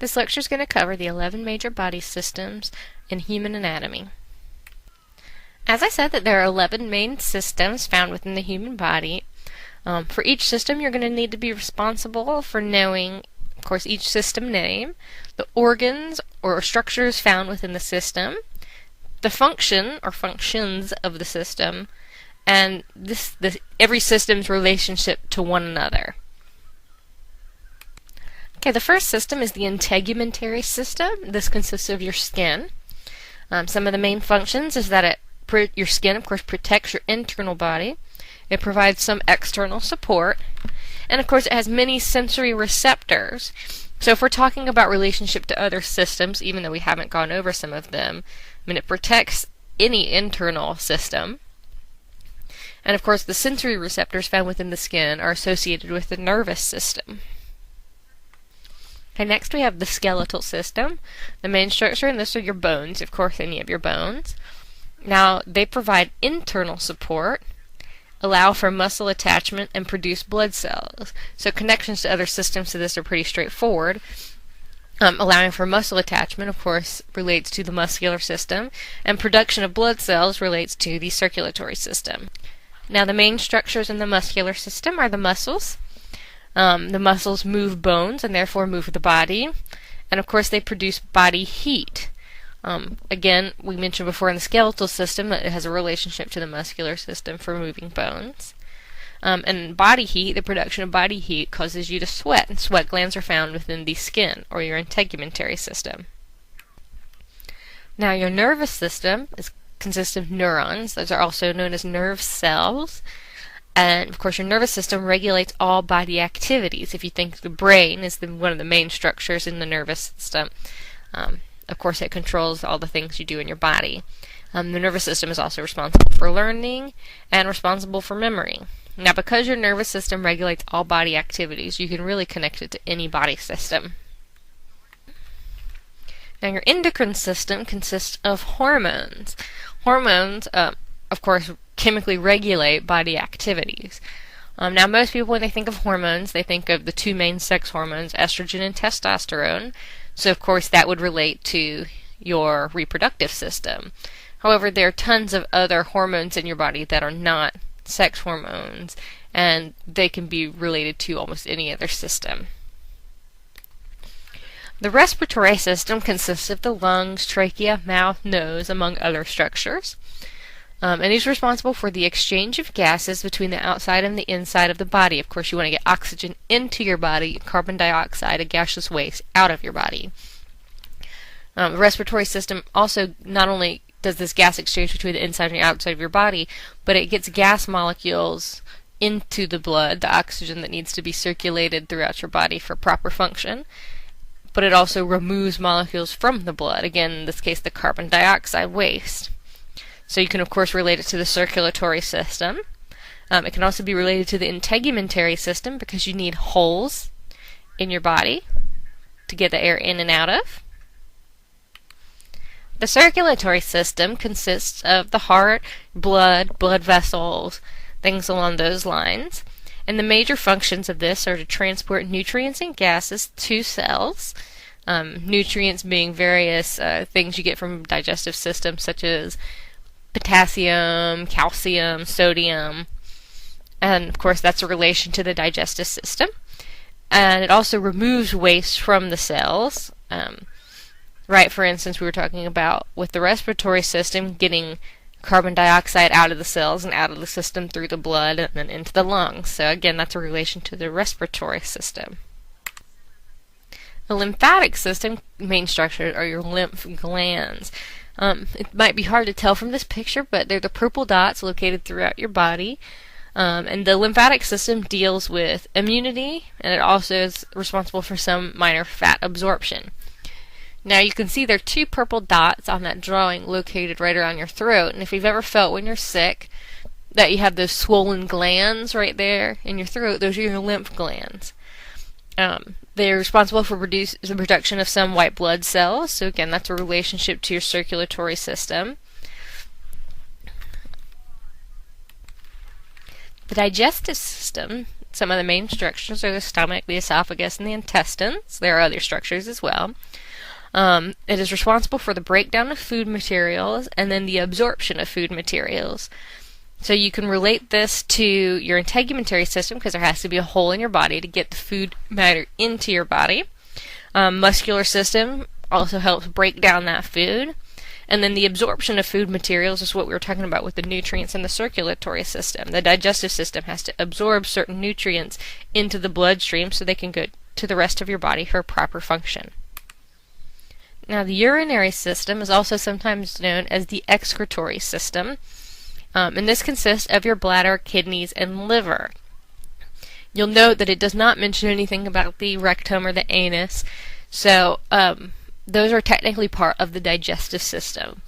This lecture is going to cover the 11 major body systems in human anatomy. As I said, that there are 11 main systems found within the human body. For each system, you're going to need to be responsible for knowing, of course, each system name, the organs or structures found within the system, the function or functions of the system, and every system's relationship to one another. Okay, the first system is the integumentary system. This consists of your skin. Some of the main functions is that your skin, of course, protects your internal body. It provides some external support. And, of course, it has many sensory receptors. So if we're talking about relationship to other systems, even though we haven't gone over some of them, it protects any internal system. And, of course, the sensory receptors found within the skin are associated with the nervous system. Okay, next we have the skeletal system. The main structure, and this are your bones, of course, any of your bones. Now, they provide internal support, allow for muscle attachment, and produce blood cells. So connections to other systems to this are pretty straightforward. Allowing for muscle attachment, of course, relates to the muscular system, and production of blood cells relates to the circulatory system. Now, the main structures in the muscular system are the muscles. The muscles move bones and therefore move the body. And of course they produce body heat. Again, we mentioned before in the skeletal system that it has a relationship to the muscular system for moving bones. And body heat, the production of body heat causes you to sweat. And sweat glands are found within the skin or your integumentary system. Now your nervous system consists of neurons. Those are also known as nerve cells. And, of course, your nervous system regulates all body activities. If you think the brain is one of the main structures in the nervous system, of course, it controls all the things you do in your body. The nervous system is also responsible for learning and responsible for memory. Now, because your nervous system regulates all body activities, you can really connect it to any body system. Now, your endocrine system consists of hormones. Hormones, of course, chemically regulate body activities. Now, most people, when they think of hormones, they think of the two main sex hormones, estrogen and testosterone. So, of course, that would relate to your reproductive system. However, there are tons of other hormones in your body that are not sex hormones, and they can be related to almost any other system. The respiratory system consists of the lungs, trachea, mouth, nose, among other structures. And he's responsible for the exchange of gases between the outside and the inside of the body. Of course, you want to get oxygen into your body, carbon dioxide, a gaseous waste, out of your body. The respiratory system also not only does this gas exchange between the inside and the outside of your body, but it gets gas molecules into the blood, the oxygen that needs to be circulated throughout your body for proper function. But it also removes molecules from the blood, again, in this case, the carbon dioxide waste. So you can, of course, relate it to the circulatory system. It can also be related to the integumentary system because you need holes in your body to get the air in and out of. The circulatory system consists of the heart, blood vessels, things along those lines. And the major functions of this are to transport nutrients and gases to cells. Nutrients being various things you get from digestive systems such as potassium, calcium, sodium, and of course that's a relation to the digestive system. And it also removes waste from the cells. Right, for instance, we were talking about with the respiratory system getting carbon dioxide out of the cells and out of the system through the blood and then into the lungs. So again, that's a relation to the respiratory system. The lymphatic system main structure are your lymph glands. It might be hard to tell from this picture, but they're the purple dots located throughout your body. And the lymphatic system deals with immunity, and it also is responsible for some minor fat absorption. Now you can see there are two purple dots on that drawing located right around your throat, and if you've ever felt when you're sick that you have those swollen glands right there in your throat, those are your lymph glands. They're responsible for the production of some white blood cells. So again, that's a relationship to your circulatory system. The digestive system Some of the main structures are the stomach, the esophagus, and the intestines. There are other structures as well. It is responsible for the breakdown of food materials and then the absorption of food materials. So you can relate this to your integumentary system because there has to be a hole in your body to get the food matter into your body. Muscular system also helps break down that food. And then the absorption of food materials is what we were talking about with the nutrients in the circulatory system. The digestive system has to absorb certain nutrients into the bloodstream so they can go to the rest of your body for proper function. Now, the urinary system is also sometimes known as the excretory system, and this consists of your bladder, kidneys, and liver. You'll note that it does not mention anything about the rectum or the anus, so those are technically part of the digestive system.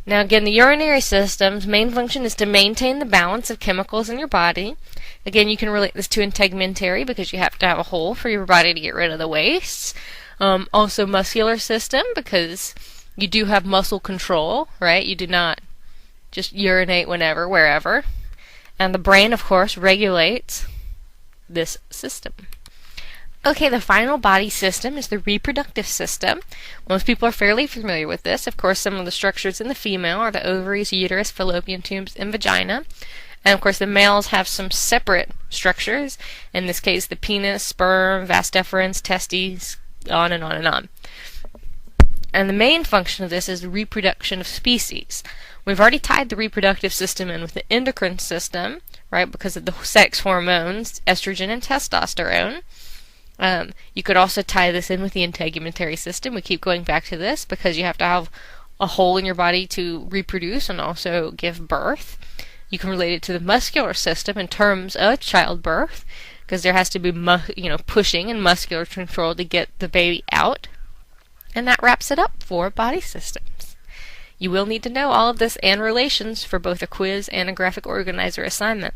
Now again, the urinary system's main function is to maintain the balance of chemicals in your body. Again, you can relate this to integumentary because you have to have a hole for your body to get rid of the wastes. Also muscular system because you do have muscle control, right? You do not just urinate whenever, wherever. And the brain, of course, regulates this system. Okay, the final body system is the reproductive system. Most people are fairly familiar with this. Of course, some of the structures in the female are the ovaries, uterus, fallopian tubes, and vagina. And of course, the males have some separate structures. In this case, the penis, sperm, vas deferens, testes, on and on and on. And the main function of this is the reproduction of species. We've already tied the reproductive system in with the endocrine system, right, because of the sex hormones, estrogen and testosterone. You could also tie this in with the integumentary system. We keep going back to this because you have to have a hole in your body to reproduce and also give birth. You can relate it to the muscular system in terms of childbirth because there has to be pushing and muscular control to get the baby out. And that wraps it up for body systems. You will need to know all of this and relations for both a quiz and a graphic organizer assignment.